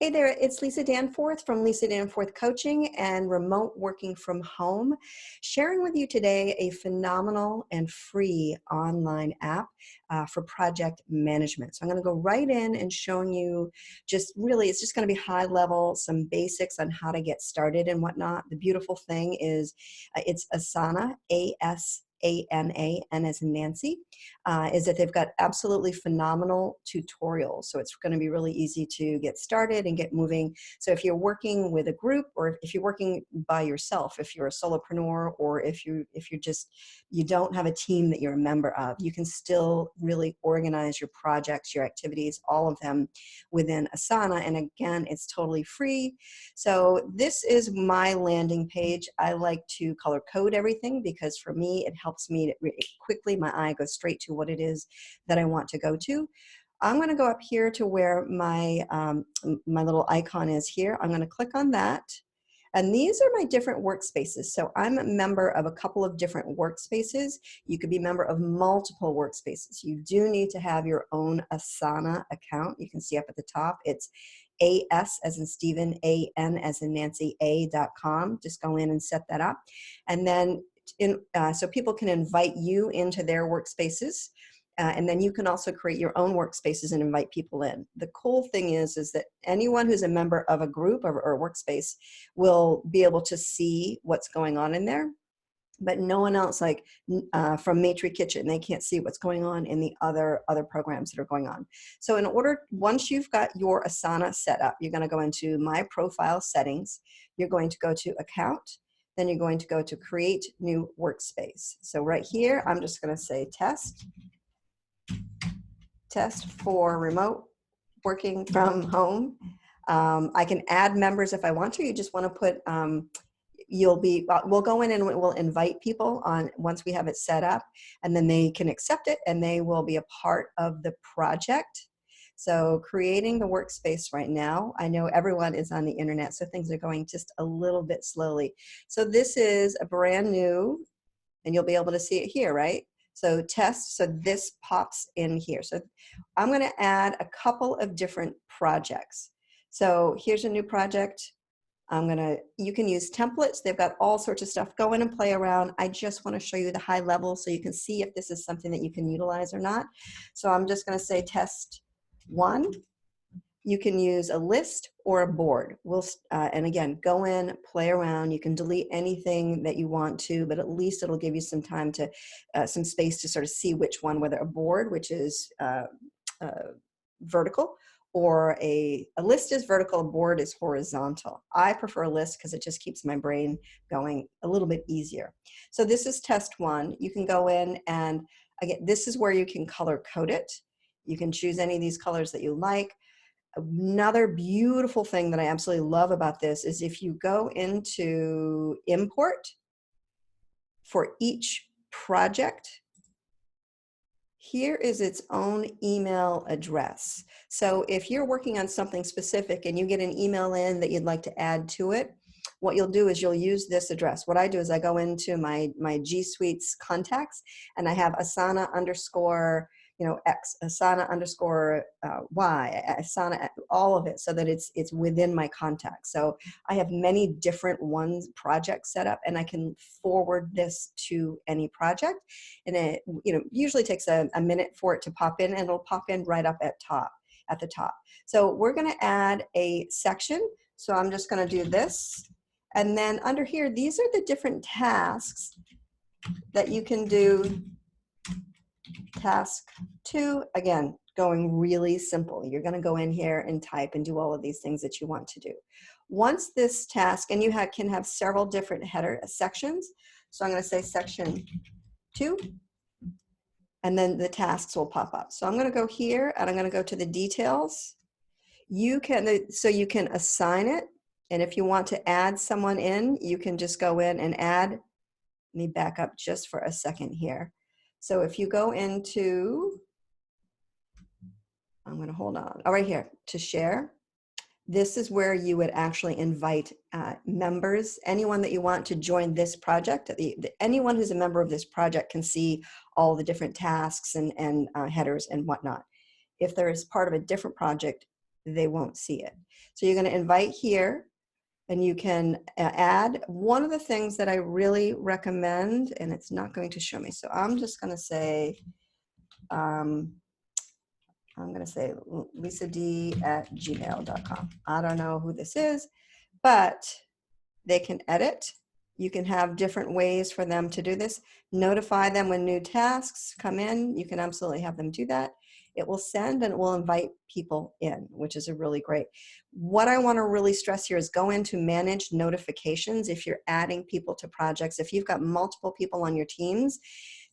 Hey there, it's Lisa Danforth from Lisa Danforth Coaching and Remote Working from Home, sharing with you today a phenomenal and free online app for project management. So I'm going to go right in and showing you just really, it's just going to be high level, some basics on how to get started and whatnot. The beautiful thing is it's Asana, A-S-A-N-A, N as in Nancy, is that they've got absolutely phenomenal tutorials. So it's going to be really easy to get started and get moving. So if you're working with a group, or if you're working by yourself, if you're a solopreneur, or if you're just, you don't have a team that you're a member of, you can still really organize your projects, your activities, all of them within Asana. And again, it's totally free. So this is my landing page. I like to color code everything because for me, it helps me to quickly, my eye goes straight to what it is that I want to go to. I'm going to go up here to where my, my little icon is here. I'm going to click on that. And these are my different workspaces. So I'm a member of a couple of different workspaces. You could be a member of multiple workspaces. You do need to have your own Asana account. You can see up at the top, it's AS as in Stephen, AN as in Nancy, A.com. Just go in and set that up. And then so people can invite you into their workspaces. And then you can also create your own workspaces and invite people in. The cool thing is that anyone who's a member of a group or a workspace will be able to see what's going on in there, but no one else, like from Matry Kitchen, they can't see what's going on in the other programs that are going on. So once you've got your Asana set up, you're going to go into My Profile Settings. You're going to go to Account. Then you're going to go to Create New Workspace. So right here, I'm just going to say Test for remote working from home. I can add members if I want to. You just want to put, we'll go in and we'll invite people on once we have it set up, and then they can accept it and they will be a part of the project. So creating the workspace right now, I know everyone is on the internet, so things are going just a little bit slowly. So this is a brand new, and you'll be able to see it here, right? So test, so this pops in here. So I'm going to add a couple of different projects. So here's a new project. You can use templates. They've got all sorts of stuff. Go in and play around. I just want to show you the high level so you can see if this is something that you can utilize or not. So I'm just going to say test 1. You can use a list or a board. And again, go in, play around. You can delete anything that you want to, but at least it'll give you some time to, some space to sort of see which one, whether a board, which is vertical, or a list is vertical, a board is horizontal. I prefer a list because it just keeps my brain going a little bit easier. So this is test 1. You can go in and again, this is where you can color code it. You can choose any of these colors that you like. Another beautiful thing that I absolutely love about this is if you go into import for each project, here is its own email address. So if you're working on something specific and you get an email in that you'd like to add to it, what you'll do is you'll use this address. What I do is I go into my G Suite's contacts and I have Asana underscore X, Asana underscore Y, Asana, all of it, so that it's within my contacts. So I have many different projects set up, and I can forward this to any project. And it usually takes a minute for it to pop in, and it'll pop in right up at the top. So we're going to add a section. So I'm just going to do this. And then under here, these are the different tasks that you can do. Task 2, again, going really simple. You're going to go in here and type and do all of these things that you want to do. Once this task, and you can have several different header sections. So I'm going to say section 2, and then the tasks will pop up. So I'm going to go here and I'm going to go to the details. You can assign it. And if you want to add someone in, you can just go in and add. Let me back up just for a second here. So if you go into, I'm going to hold on. Oh, right here, to share. This is where you would actually invite members, anyone that you want to join this project. Anyone who's a member of this project can see all the different tasks and headers and whatnot. If there is part of a different project, they won't see it. So you're going to invite here, and you can add. One of the things that I really recommend, and it's not going to show me, so I'm just going to say, I'm going to say lisad@gmail.com. I don't know who this is, but they can edit. You can have different ways for them to do this. Notify them when new tasks come in. You can absolutely have them do that. It will send and it will invite people in, which is a really great. What I want to really stress here is go into manage notifications. If you're adding people to projects, if you've got multiple people on your teams,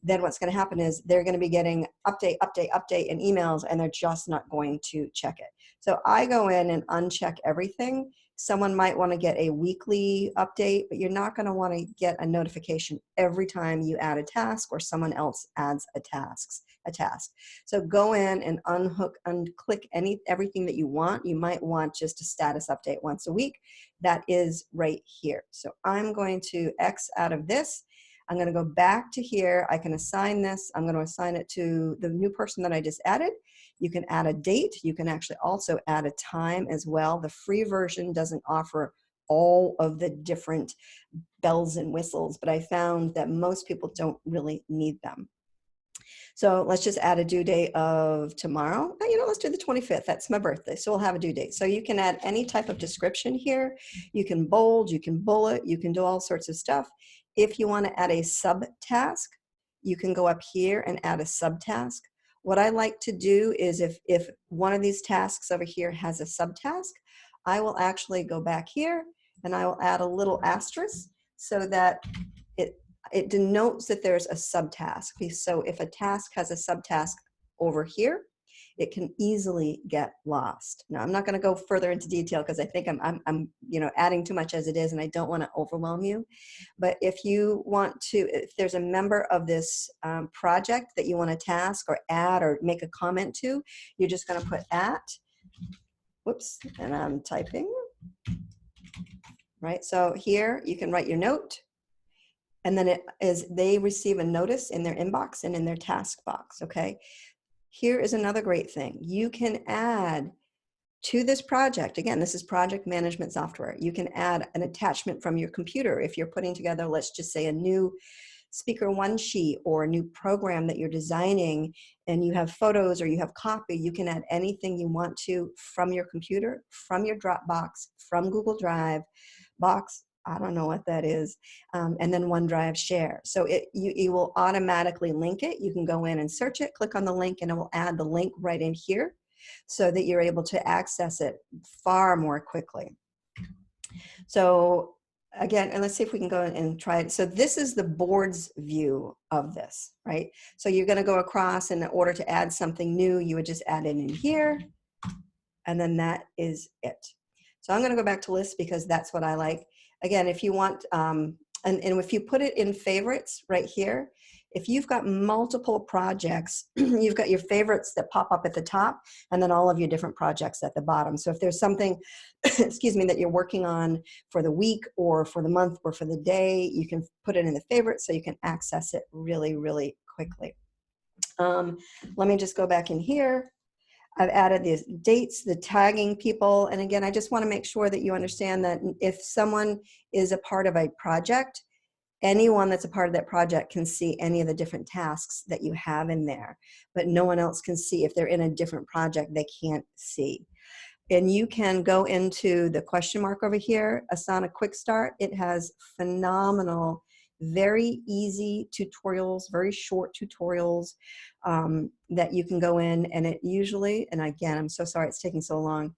then what's going to happen is they're going to be getting update in emails, and they're just not going to check it. So I go in and uncheck everything. Someone might want to get a weekly update, but you're not going to want to get a notification every time you add a task or someone else adds a task. So go in and unclick everything that you want. You might want just a status update once a week. That is right here. So I'm going to X out of this. I'm going to go back to here. I can assign this. I'm going to assign it to the new person that I just added. You can add a date. You can actually also add a time as well. The free version doesn't offer all of the different bells and whistles, but I found that most people don't really need them. So let's just add a due date of tomorrow. Let's do the 25th. That's my birthday. So we'll have a due date. So you can add any type of description here. You can bold, you can bullet, you can do all sorts of stuff. If you want to add a subtask, you can go up here and add a subtask. What I like to do is if one of these tasks over here has a subtask, I will actually go back here and I will add a little asterisk so that it denotes that there's a subtask. So if a task has a subtask over here, it can easily get lost. Now, I'm not going to go further into detail because I think I'm adding too much as it is, and I don't want to overwhelm you. But if there's a member of this project that you want to task or add or make a comment to, you're just going to put and I'm typing, right? So here you can write your note. And then they receive a notice in their inbox and in their task box, okay? Here is another great thing. You can add to this project, again, this is project management software. You can add an attachment from your computer. If you're putting together, let's just say, a new speaker one sheet or a new program that you're designing, and you have photos or you have copy, you can add anything you want to from your computer, from your Dropbox, from Google Drive, Box, I don't know what that is, and then OneDrive share. So you will automatically link it. You can go in and search it, click on the link, and it will add the link right in here so that you're able to access it far more quickly. So again, and let's see if we can go and try it. So this is the board's view of this, right? So you're going to go across, and in order to add something new, you would just add it in here, and then that is it. So I'm going to go back to lists because that's what I like. Again, if you want, and if you put it in favorites right here, if you've got multiple projects, you've got your favorites that pop up at the top, and then all of your different projects at the bottom. So if there's something, excuse me, that you're working on for the week or for the month or for the day, you can put it in the favorites so you can access it really, really quickly. Let me just go back in here. I've added these dates, the tagging people. And again, I just want to make sure that you understand that if someone is a part of a project, anyone that's a part of that project can see any of the different tasks that you have in there, but no one else can see. If they're in a different project, they can't see. And you can go into the question mark over here, Asana Quick Start. It has phenomenal, very easy tutorials, very short tutorials that you can go in, and it usually, and again, I'm so sorry it's taking so long,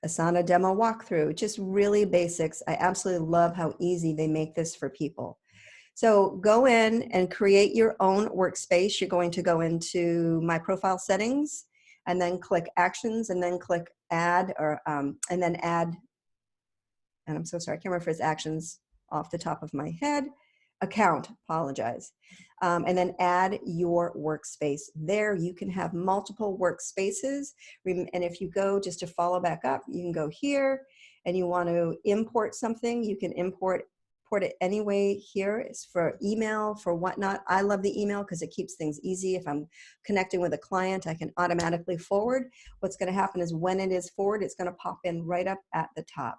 Asana demo walkthrough, just really basics. I absolutely love how easy they make this for people. So go in and create your own workspace. You're going to go into My Profile Settings, and then click Actions, and then click Add, or and then Add, and I'm so sorry, I can't remember if it's Actions off the top of my head. Account, apologize. And then add your workspace. There you can have multiple workspaces. And if you go, just to follow back up, you can go here, and you want to import something, you can import support it anyway here. It's for email, for whatnot. I love the email because it keeps things easy. If I'm connecting with a client, I can automatically forward. What's going to happen is when it is forward, it's going to pop in right up at the top.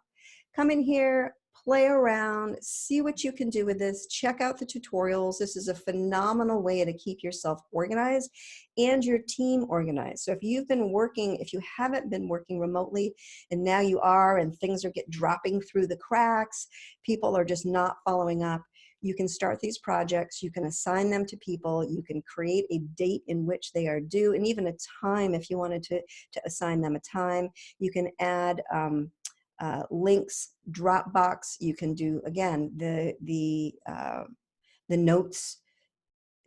Come in here, play around, see what you can do with this. Check out the tutorials. This is a phenomenal way to keep yourself organized and your team organized. So if you haven't been working remotely and now you are, and things are dropping through the cracks, people are just not following up, you can start these projects, you can assign them to people, you can create a date in which they are due, and even a time if you wanted to assign them a time. You can add links, Dropbox. You can do, again, the notes,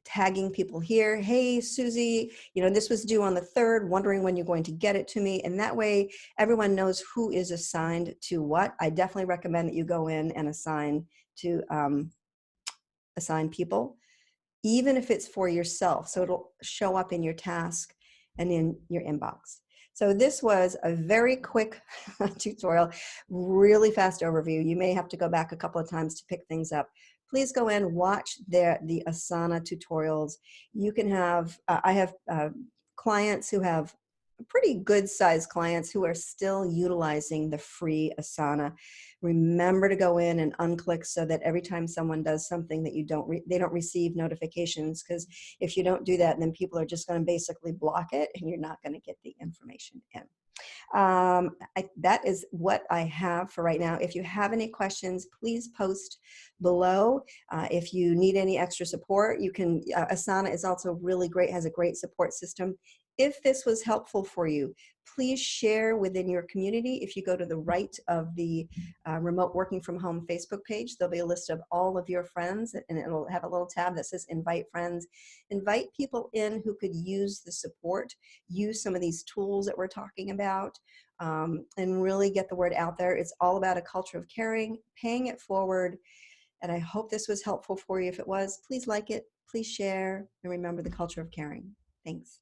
tagging people here. Hey, Susie, this was due on the 3rd, wondering when you're going to get it to me. And that way everyone knows who is assigned to what. I definitely recommend that you go in and assign people, even if it's for yourself. So it'll show up in your task and in your inbox. So this was a very quick tutorial, really fast overview. You may have to go back a couple of times to pick things up. Please go in, watch the Asana tutorials. You can have, I have clients who have pretty good sized clients who are still utilizing the free Asana. Remember to go in and unclick so that every time someone does something that they don't receive notifications, because if you don't do that, then people are just going to basically block it and you're not going to get the information in. That is what I have for right now. If you have any questions, please post below. If you need any extra support, you can, Asana is also really great, has a great support system. If this was helpful for you, please share within your community. If you go to the right of the Remote Working from Home Facebook page, there'll be a list of all of your friends, and it'll have a little tab that says invite friends. Invite people in who could use the support, use some of these tools that we're talking about, and really get the word out there. It's all about a culture of caring, paying it forward. And I hope this was helpful for you. If it was, please like it, please share, and remember the culture of caring. Thanks.